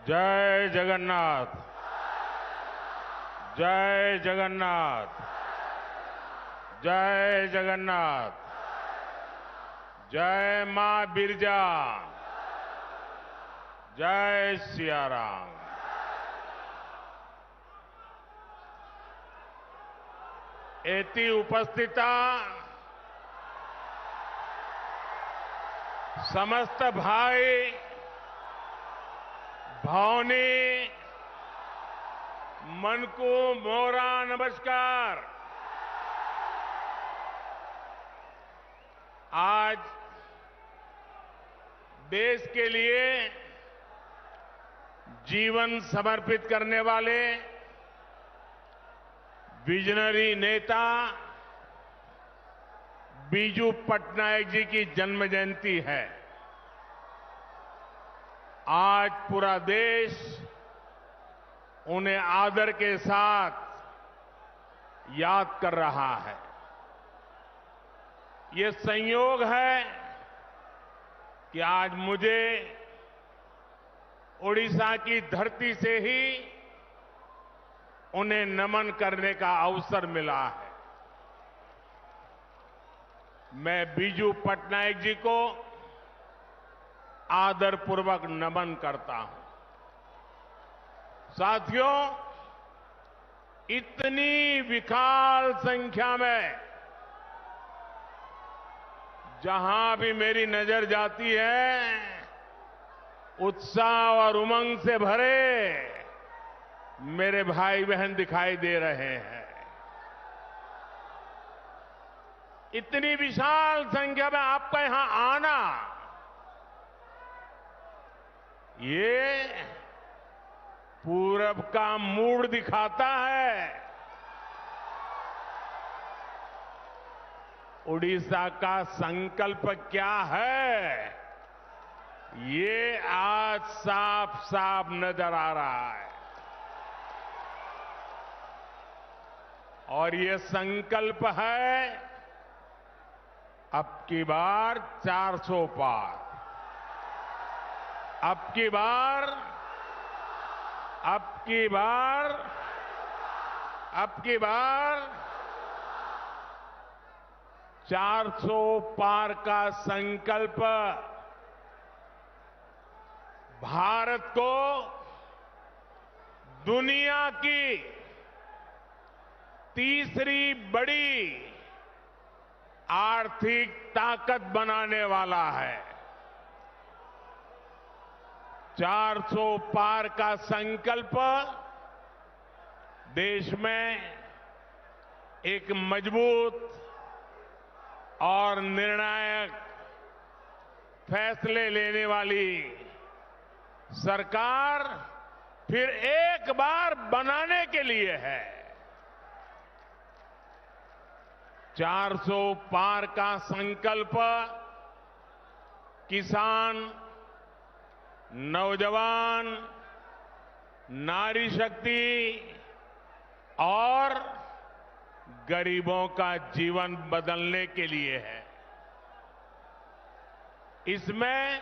जय जगन्नाथ। जय जगन्नाथ। जय जगन्नाथ। जय मां बिरजा। जय सिया राम। एती उपस्थिता समस्त भाई भौनी मन को मोरा नमस्कार। आज देश के लिए जीवन समर्पित करने वाले विजनरी नेता बीजू पटनायक जी की जन्म जयंती है। आज पूरा देश उन्हें आदर के साथ याद कर रहा है। ये संयोग है कि आज मुझे ओडिशा की धरती से ही उन्हें नमन करने का अवसर मिला है। मैं बीजू पटनायक जी को आदरपूर्वक नमन करता हूं। साथियों, इतनी विशाल संख्या में जहां भी मेरी नजर जाती है, उत्साह और उमंग से भरे मेरे भाई बहन दिखाई दे रहे हैं। इतनी विशाल संख्या में आपका यहां आना, ये पूरब का मूड दिखाता है। उड़ीसा का संकल्प क्या है, ये आज साफ साफ नजर आ रहा है। और ये संकल्प है अब की बार 400 पार। अब की बार 400 पार का संकल्प भारत को दुनिया की तीसरी बड़ी आर्थिक ताकत बनाने वाला है। 400 पार का संकल्प देश में एक मजबूत और निर्णायक फैसले लेने वाली सरकार फिर एक बार बनाने के लिए है। 400 पार का संकल्प किसान, नौजवान, नारी शक्ति और गरीबों का जीवन बदलने के लिए है। इसमें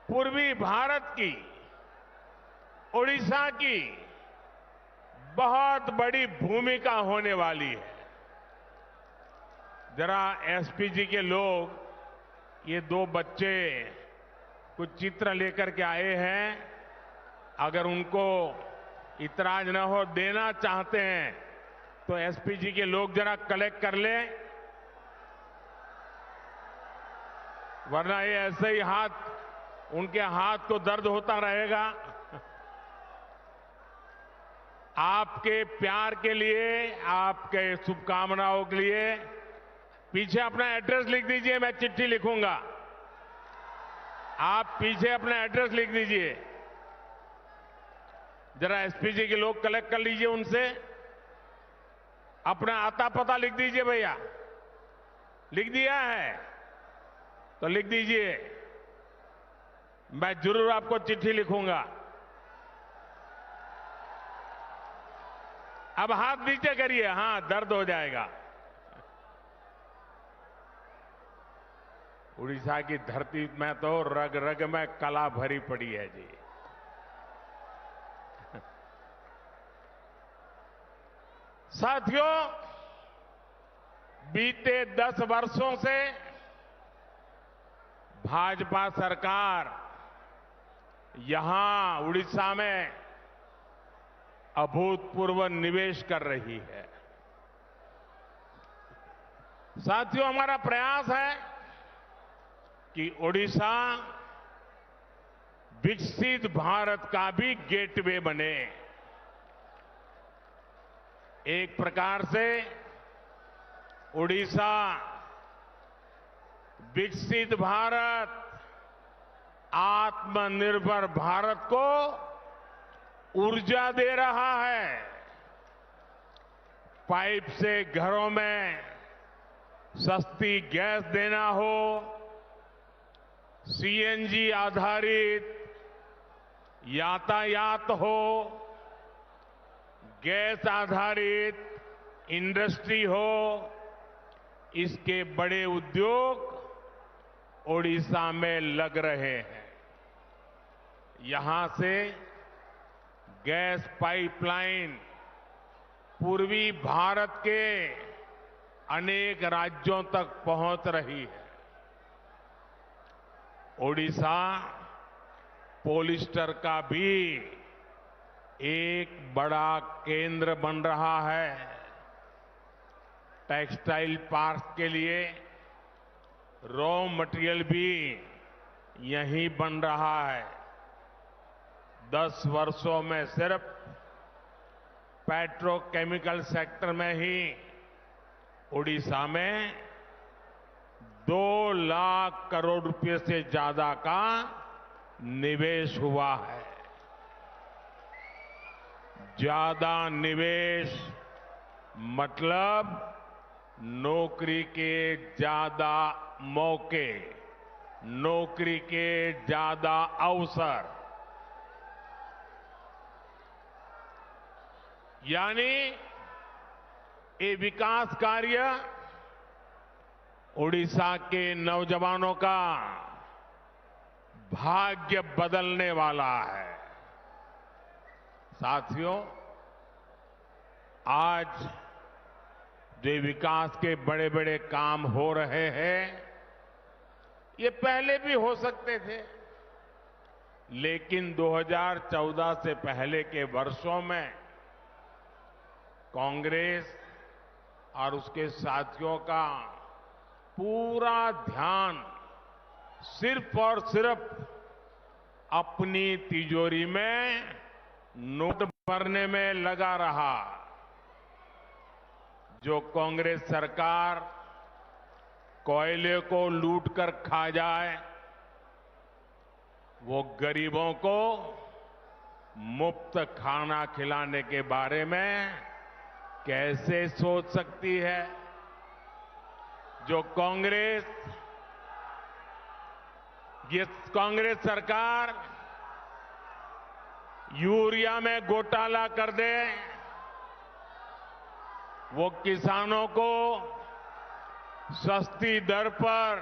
पूर्वी भारत की, ओडिशा की बहुत बड़ी भूमिका होने वाली है। जरा एसपीजी के लोग, ये दो बच्चे कुछ चित्र लेकर के आए हैं, अगर उनको इतराज न हो, देना चाहते हैं तो एसपीजी के लोग जरा कलेक्ट कर लें, वरना ये ऐसे ही उनके हाथ को दर्द होता रहेगा। आपके प्यार के लिए, आपके शुभकामनाओं के लिए पीछे अपना एड्रेस लिख दीजिए, मैं चिट्ठी लिखूंगा। आप पीछे अपना एड्रेस लिख दीजिए। जरा एसपीजी के लोग कलेक्ट कर लीजिए, उनसे अपना आता पता लिख दीजिए। भैया लिख दिया है तो लिख दीजिए, मैं जरूर आपको चिट्ठी लिखूंगा। अब हाथ नीचे करिए, हां दर्द हो जाएगा। उड़ीसा की धरती में तो रग रग में कला भरी पड़ी है जी। साथियों, बीते 10 वर्षों से भाजपा सरकार यहां उड़ीसा में अभूतपूर्व निवेश कर रही है। साथियों, हमारा प्रयास है कि ओडिशा विकसित भारत का भी गेटवे बने। एक प्रकार से ओडिशा विकसित भारत, आत्मनिर्भर भारत को ऊर्जा दे रहा है। पाइप से घरों में सस्ती गैस देना हो, सीएनजी आधारित यातायात हो, गैस आधारित इंडस्ट्री हो, इसके बड़े उद्योग ओडिशा में लग रहे हैं। यहां से गैस पाइपलाइन पूर्वी भारत के अनेक राज्यों तक पहुंच रही है। ओडिशा पॉलिएस्टर का भी एक बड़ा केंद्र बन रहा है। टेक्सटाइल पार्क के लिए रॉ मटेरियल भी यहीं बन रहा है। 10 वर्षों में सिर्फ पेट्रोकेमिकल सेक्टर में ही ओडिशा में 2 लाख करोड़ रुपए से ज्यादा का निवेश हुआ है। ज्यादा निवेश मतलब नौकरी के ज्यादा मौके, नौकरी के ज्यादा अवसर, यानी ये विकास कार्य ओडिशा के नौजवानों का भाग्य बदलने वाला है। साथियों, आज जो विकास के बड़े बड़े काम हो रहे हैं, ये पहले भी हो सकते थे, लेकिन 2014 से पहले के वर्षों में कांग्रेस और उसके साथियों का पूरा ध्यान सिर्फ और सिर्फ अपनी तिजोरी में नोट भरने में लगा रहा। जो कांग्रेस सरकार कोयले को लूटकर खा जाए, वो गरीबों को मुफ्त खाना खिलाने के बारे में कैसे सोच सकती है? जो कांग्रेस सरकार यूरिया में घोटाला कर दे, वो किसानों को सस्ती दर पर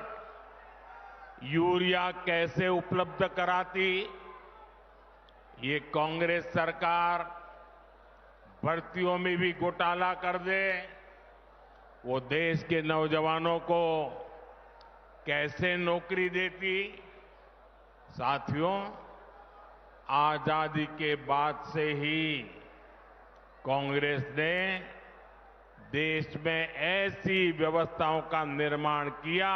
यूरिया कैसे उपलब्ध कराती? ये कांग्रेस सरकार भर्तियों में भी घोटाला कर दे, वो देश के नौजवानों को कैसे नौकरी देती? साथियों, आजादी के बाद से ही कांग्रेस ने देश में ऐसी व्यवस्थाओं का निर्माण किया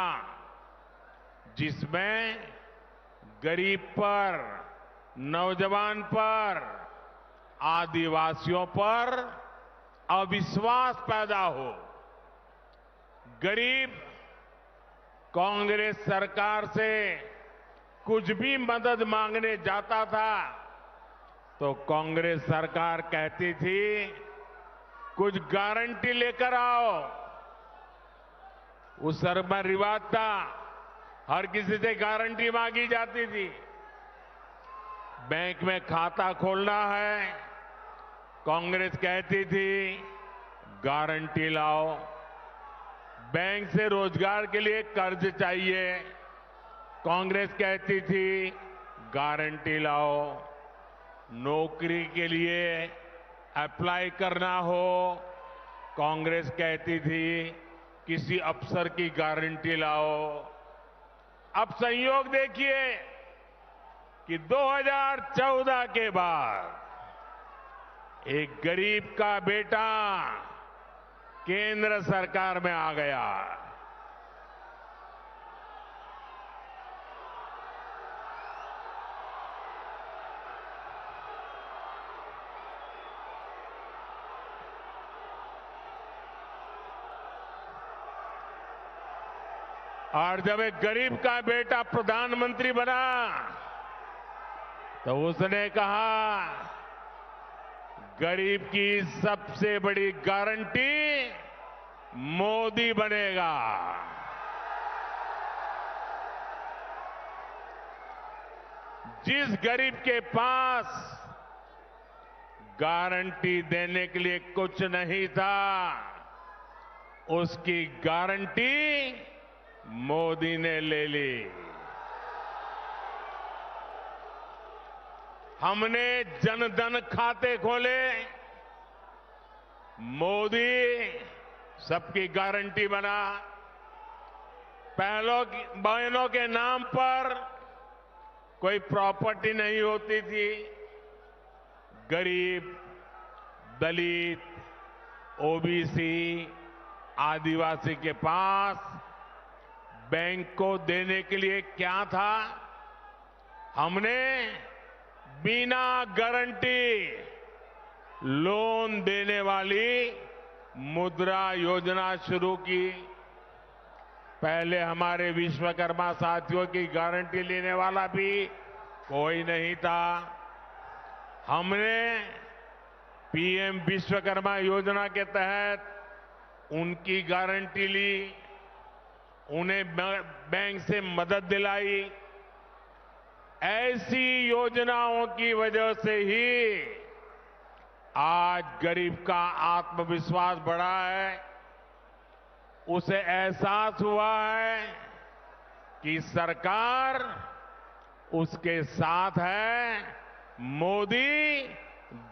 जिसमें गरीब पर, नौजवान पर, आदिवासियों पर अविश्वास पैदा हो। गरीब कांग्रेस सरकार से कुछ भी मदद मांगने जाता था तो कांग्रेस सरकार कहती थी, कुछ गारंटी लेकर आओ। उस समय रिवाज था, हर किसी से गारंटी मांगी जाती थी। बैंक में खाता खोलना है, कांग्रेस कहती थी गारंटी लाओ। बैंक से रोजगार के लिए कर्ज चाहिए, कांग्रेस कहती थी गारंटी लाओ। नौकरी के लिए अप्लाई करना हो, कांग्रेस कहती थी किसी अफसर की गारंटी लाओ। अब संयोग देखिए कि 2014 के बाद एक गरीब का बेटा केंद्र सरकार में आ गया। और जब एक गरीब का बेटा प्रधानमंत्री बना तो उसने कहा गरीब की सबसे बड़ी गारंटी मोदी बनेगा। जिस गरीब के पास गारंटी देने के लिए कुछ नहीं था, उसकी गारंटी मोदी ने ले ली। हमने जनधन खाते खोले, मोदी सबकी गारंटी बना। बहनों के नाम पर कोई प्रॉपर्टी नहीं होती थी। गरीब, दलित, ओबीसी, आदिवासी के पास बैंक को देने के लिए क्या था? हमने बिना गारंटी लोन देने वाली मुद्रा योजना शुरू की। पहले हमारे विश्वकर्मा साथियों की गारंटी लेने वाला भी कोई नहीं था। हमने पीएम विश्वकर्मा योजना के तहत उनकी गारंटी ली, उन्हें बैंक से मदद दिलाई। ऐसी योजनाओं की वजह से ही आज गरीब का आत्मविश्वास बढ़ा है। उसे एहसास हुआ है कि सरकार उसके साथ है, मोदी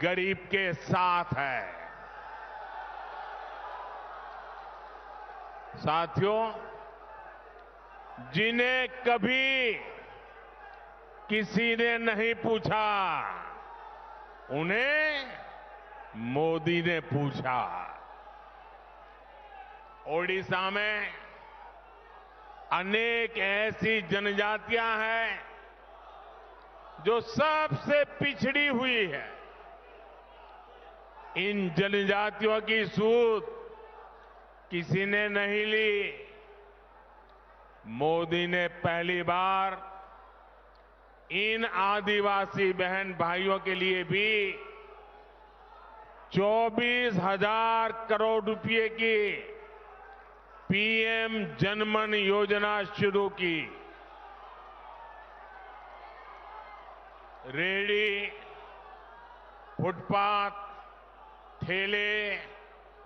गरीब के साथ है। साथियों, जिन्हें कभी किसी ने नहीं पूछा, उन्हें मोदी ने पूछा। ओडिशा में अनेक ऐसी जनजातियां हैं जो सबसे पिछड़ी हुई है। इन जनजातियों की सूध किसी ने नहीं ली। मोदी ने पहली बार इन आदिवासी बहन भाइयों के लिए भी 24,000 करोड़ रुपए की पीएम जनमन योजना शुरू की। रेहड़ी, फुटपाथ, ठेले,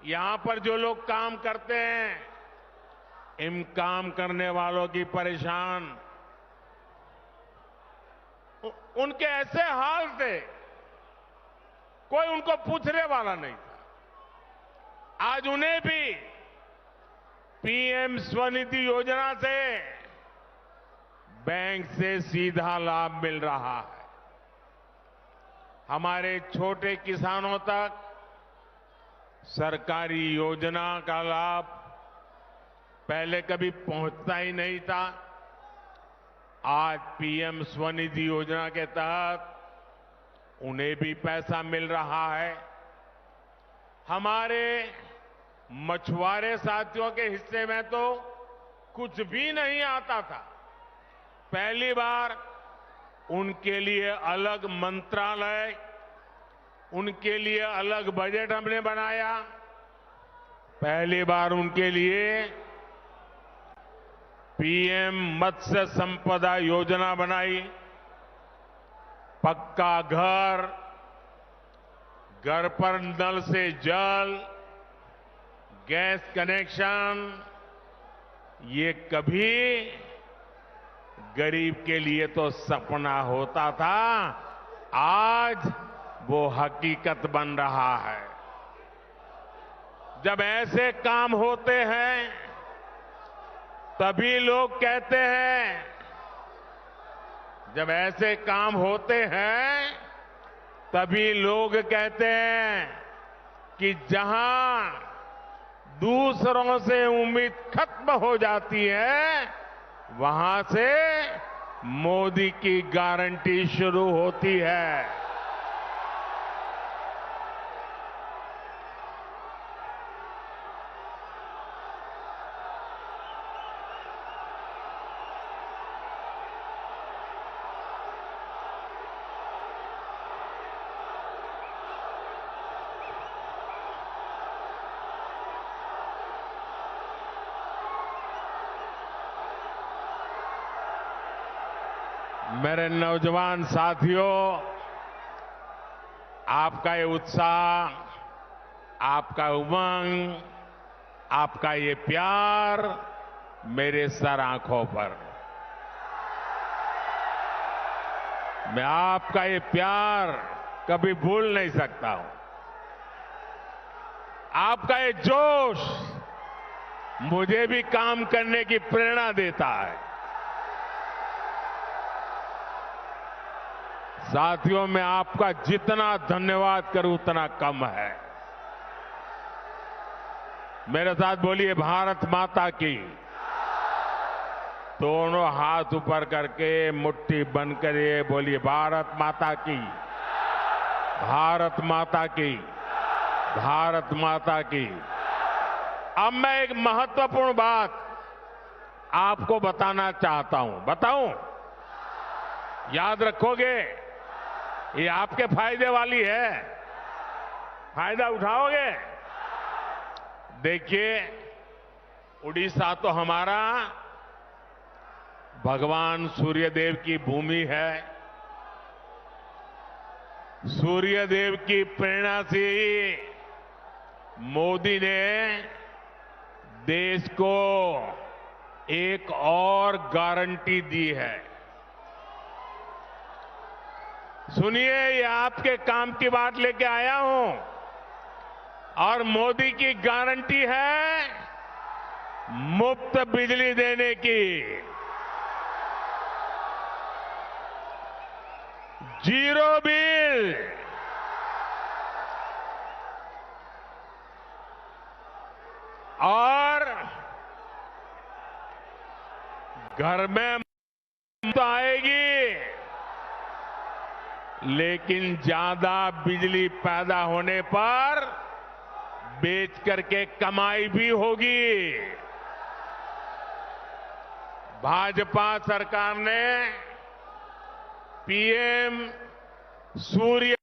यहां पर जो लोग काम करते हैं, इन काम करने वालों की परेशान उनके ऐसे हाल थे, कोई उनको पूछने वाला नहीं था। आज उन्हें भी पीएम स्वनिधि योजना से बैंक से सीधा लाभ मिल रहा है। हमारे छोटे किसानों तक सरकारी योजना का लाभ पहले कभी पहुंचता ही नहीं था। आज पीएम स्वनिधि योजना के तहत उन्हें भी पैसा मिल रहा है। हमारे मछुआरे साथियों के हिस्से में तो कुछ भी नहीं आता था। पहली बार उनके लिए अलग मंत्रालय, उनके लिए अलग बजट हमने बनाया। पहली बार उनके लिए पीएम मत्स्य संपदा योजना बनाई। पक्का घर, घर पर नल से जल, गैस कनेक्शन, ये कभी गरीब के लिए तो सपना होता था, आज वो हकीकत बन रहा है। जब ऐसे काम होते हैं तभी लोग कहते हैं, जब ऐसे काम होते हैं तभी लोग कहते हैं कि जहां दूसरों से उम्मीद खत्म हो जाती है वहां से मोदी की गारंटी शुरू होती है। मेरे नौजवान साथियों, आपका ये उत्साह, आपका उमंग, आपका ये प्यार मेरे सर आंखों पर। मैं आपका ये प्यार कभी भूल नहीं सकता हूं। आपका ये जोश मुझे भी काम करने की प्रेरणा देता है। साथियों, मैं आपका जितना धन्यवाद करूं उतना कम है। मेरे साथ बोलिए भारत माता की। दोनों हाथ ऊपर करके मुट्ठी बंद करिए, बोलिए भारत माता की, भारत माता की, भारत माता की। अब मैं एक महत्वपूर्ण बात आपको बताना चाहता हूं। बताऊं? याद रखोगे? ये आपके फायदे वाली है। फायदा उठाओगे? देखिए, उड़ीसा तो हमारा भगवान सूर्यदेव की भूमि है। सूर्यदेव की प्रेरणा से ही मोदी ने देश को एक और गारंटी दी है। सुनिए, ये आपके काम की बात लेके आया हूं और मोदी की गारंटी है मुफ्त बिजली देने की, जीरो बिल। और घर में तो आएगी, लेकिन ज्यादा बिजली पैदा होने पर बेच करके कमाई भी होगी। भाजपा सरकार ने पीएम सूर्य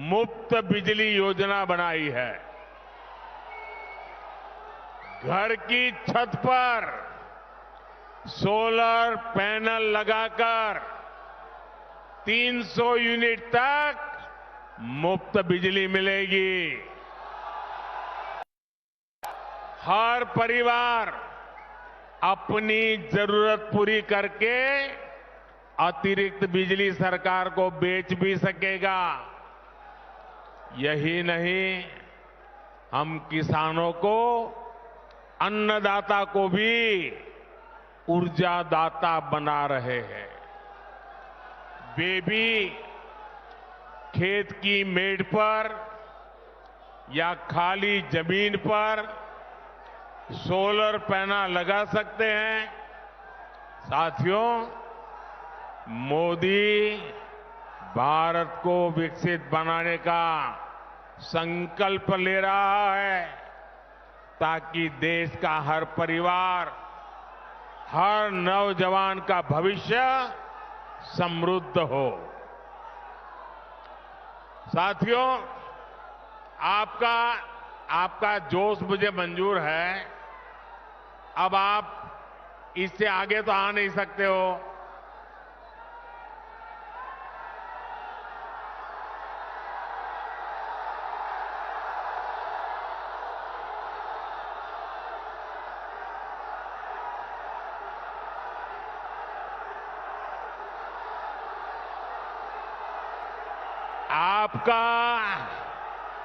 मुफ्त बिजली योजना बनाई है। घर की छत पर सोलर पैनल लगाकर 300 यूनिट तक मुफ्त बिजली मिलेगी। हर परिवार अपनी जरूरत पूरी करके अतिरिक्त बिजली सरकार को बेच भी सकेगा। यही नहीं, हम किसानों को, अन्नदाता को भी ऊर्जादाता बना रहे हैं। वे भी खेत की मेड़ पर या खाली जमीन पर सोलर पैनल लगा सकते हैं। साथियों, मोदी भारत को विकसित बनाने का संकल्प ले रहा है ताकि देश का हर परिवार, हर नौजवान का भविष्य समृद्ध हो। साथियों, आपका जोश मुझे मंजूर है। अब आप इससे आगे तो आ नहीं सकते हो।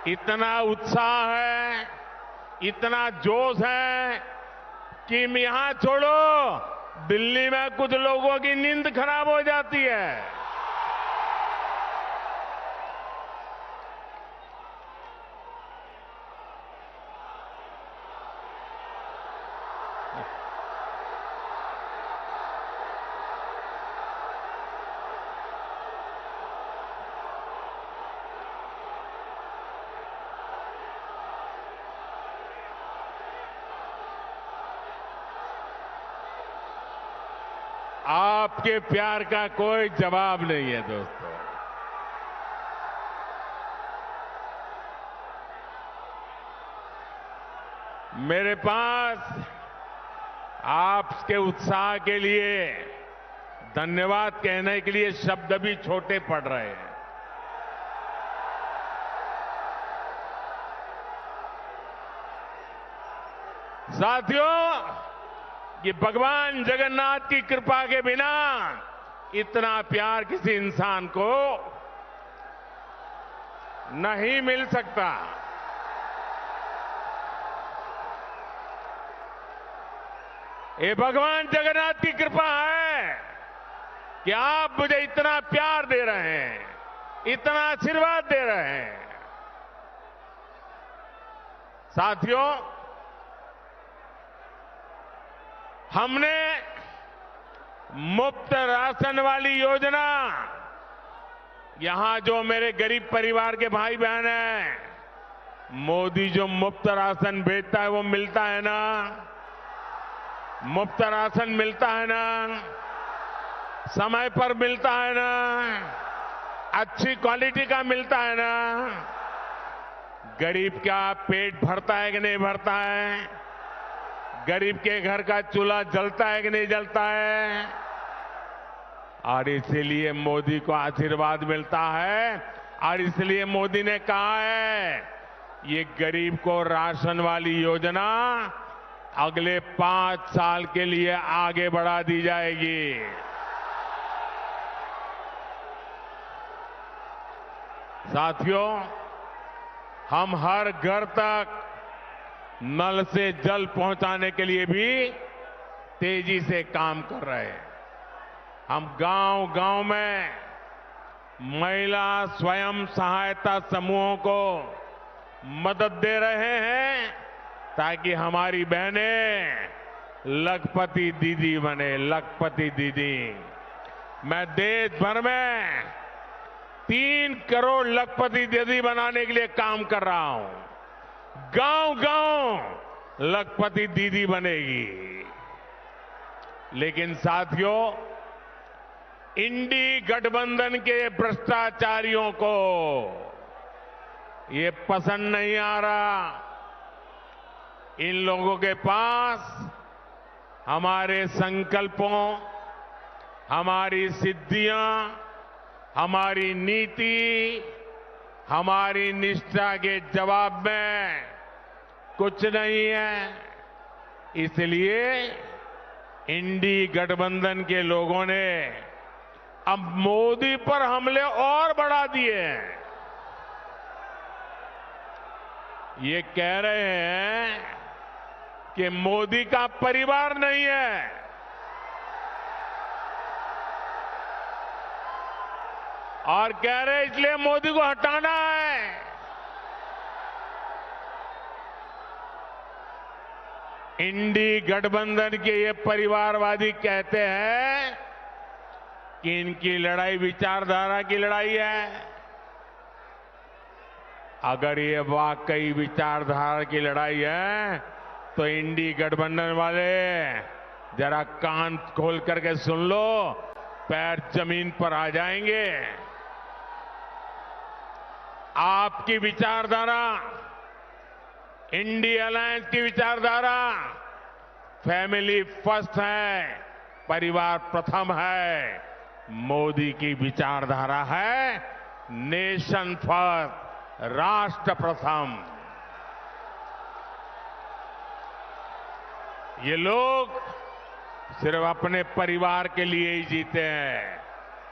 इतना उत्साह है, इतना जोश है कि यहां छोड़ो, दिल्ली में कुछ लोगों की नींद खराब हो जाती है। आपके प्यार का कोई जवाब नहीं है दोस्तों। मेरे पास आपके उत्साह के लिए धन्यवाद कहने के लिए शब्द भी छोटे पड़ रहे हैं। साथियों, कि भगवान जगन्नाथ की कृपा के बिना इतना प्यार किसी इंसान को नहीं मिल सकता। ये भगवान जगन्नाथ की कृपा है कि आप मुझे इतना प्यार दे रहे हैं, इतना आशीर्वाद दे रहे हैं। साथियों, हमने मुफ्त राशन वाली योजना, यहां जो मेरे गरीब परिवार के भाई बहन हैं, मोदी जो मुफ्त राशन भेजता है वो मिलता है ना? मुफ्त राशन मिलता है ना? समय पर मिलता है ना? अच्छी क्वालिटी का मिलता है ना? गरीब का पेट भरता है कि नहीं भरता है? गरीब के घर का चूल्हा जलता है कि नहीं जलता है? और इसीलिए मोदी को आशीर्वाद मिलता है, और इसलिए मोदी ने कहा है ये गरीब को राशन वाली योजना अगले 5 साल के लिए आगे बढ़ा दी जाएगी। साथियों, हम हर घर तक नल से जल पहुंचाने के लिए भी तेजी से काम कर रहे हैं। हम गांव-गांव में महिला स्वयं सहायता समूहों को मदद दे रहे हैं ताकि हमारी बहनें लखपति दीदी बने, लखपति दीदी। मैं देश भर में 3 करोड़ लखपति दीदी बनाने के लिए काम कर रहा हूं। गांव-गांव लखपति दीदी बनेगी। लेकिन साथियों, इंडी गठबंधन के भ्रष्टाचारियों को ये पसंद नहीं आ रहा। इन लोगों के पास हमारे संकल्पों, हमारी सिद्धियां, हमारी नीति, हमारी निष्ठा के जवाब में कुछ नहीं है। इसलिए इंडी गठबंधन के लोगों ने अब मोदी पर हमले और बढ़ा दिए हैं। ये कह रहे हैं कि मोदी का परिवार नहीं है, और कह रहे इसलिए मोदी को हटाना है। इंडी गठबंधन के ये परिवारवादी कहते हैं कि इनकी लड़ाई विचारधारा की लड़ाई है। अगर ये वाकई विचारधारा की लड़ाई है तो इंडी गठबंधन वाले जरा कान खोल करके सुन लो, पैर जमीन पर आ जाएंगे। आपकी विचारधारा, इंडी अलायंस की विचारधारा फैमिली फर्स्ट है, परिवार प्रथम है। मोदी की विचारधारा है नेशन फर्स्ट, राष्ट्र प्रथम। ये लोग सिर्फ अपने परिवार के लिए ही जीते हैं,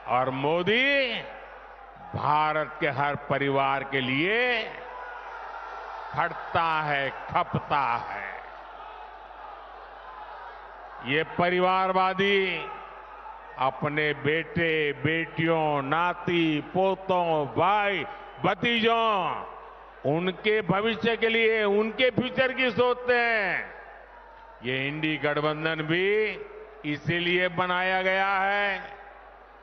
और मोदी भारत के हर परिवार के लिए खटता है, खपता है। ये परिवारवादी अपने बेटे, बेटियों, नाती, पोतों, भाई, भतीजों, उनके भविष्य के लिए, उनके फ्यूचर की सोचते हैं। ये इंडी गठबंधन भी इसीलिए बनाया गया है।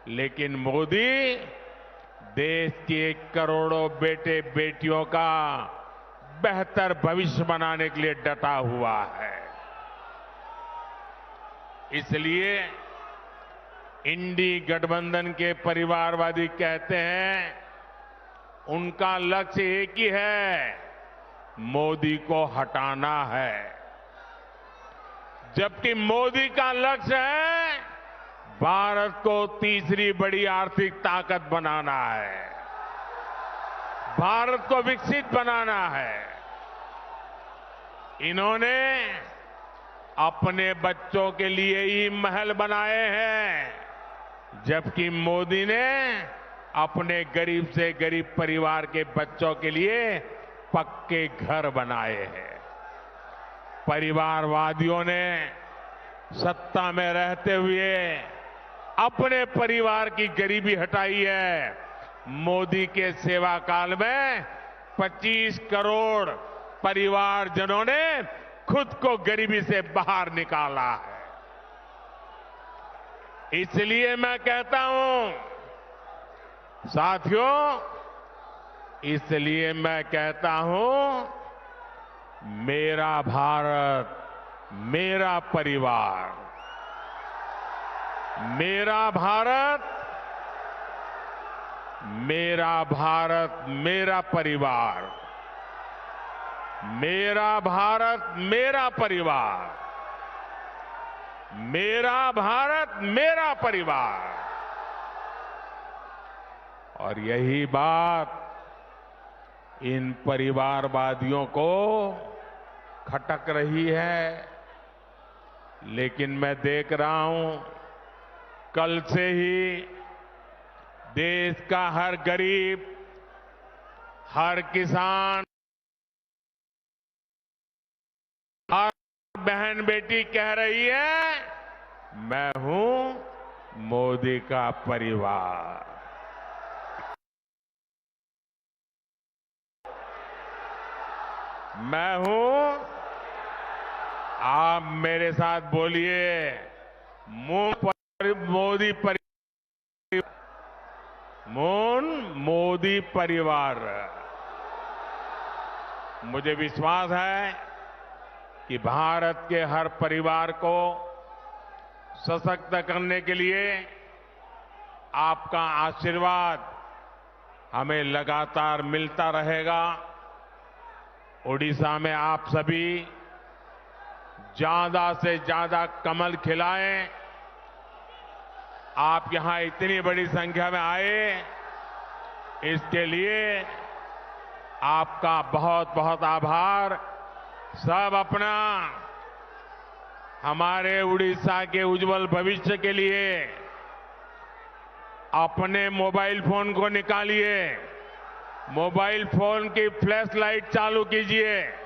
लेकिन मोदी देश के करोड़ों बेटे बेटियों का बेहतर भविष्य बनाने के लिए डटा हुआ है। इसलिए इंडी गठबंधन के परिवारवादी कहते हैं उनका लक्ष्य एक ही है, मोदी को हटाना है। जबकि मोदी का लक्ष्य है भारत को तीसरी बड़ी आर्थिक ताकत बनाना है, भारत को विकसित बनाना है। इन्होंने अपने बच्चों के लिए ही महल बनाए हैं, जबकि मोदी ने अपने गरीब से गरीब परिवार के बच्चों के लिए पक्के घर बनाए हैं। परिवारवादियों ने सत्ता में रहते हुए अपने परिवार की गरीबी हटाई है। मोदी के सेवा काल में 25 करोड़ परिवारजनों ने खुद को गरीबी से बाहर निकाला है। इसलिए मैं कहता हूं साथियों, इसलिए मैं कहता हूं मेरा भारत, मेरा परिवार, मेरा भारत, मेरा भारत, मेरा परिवार, मेरा भारत, मेरा परिवार, मेरा भारत, मेरा परिवार। और यही बात इन परिवारवादियों को खटक रही है। लेकिन मैं देख रहा हूं कल से ही देश का हर गरीब, हर किसान, हर बहन बेटी कह रही है मैं हूं मोदी का परिवार। मैं हूं, आप मेरे साथ बोलिए, मोदी परिवार, मोदी परिवार। मुझे विश्वास है कि भारत के हर परिवार को सशक्त करने के लिए आपका आशीर्वाद हमें लगातार मिलता रहेगा। ओडिशा में आप सभी ज्यादा से ज्यादा कमल खिलाएं। आप यहां इतनी बड़ी संख्या में आए, इसके लिए आपका बहुत बहुत आभार। सब अपना हमारे उड़ीसा के उज्जवल भविष्य के लिए अपने मोबाइल फोन को निकालिए, मोबाइल फोन की फ्लैश लाइट चालू कीजिए।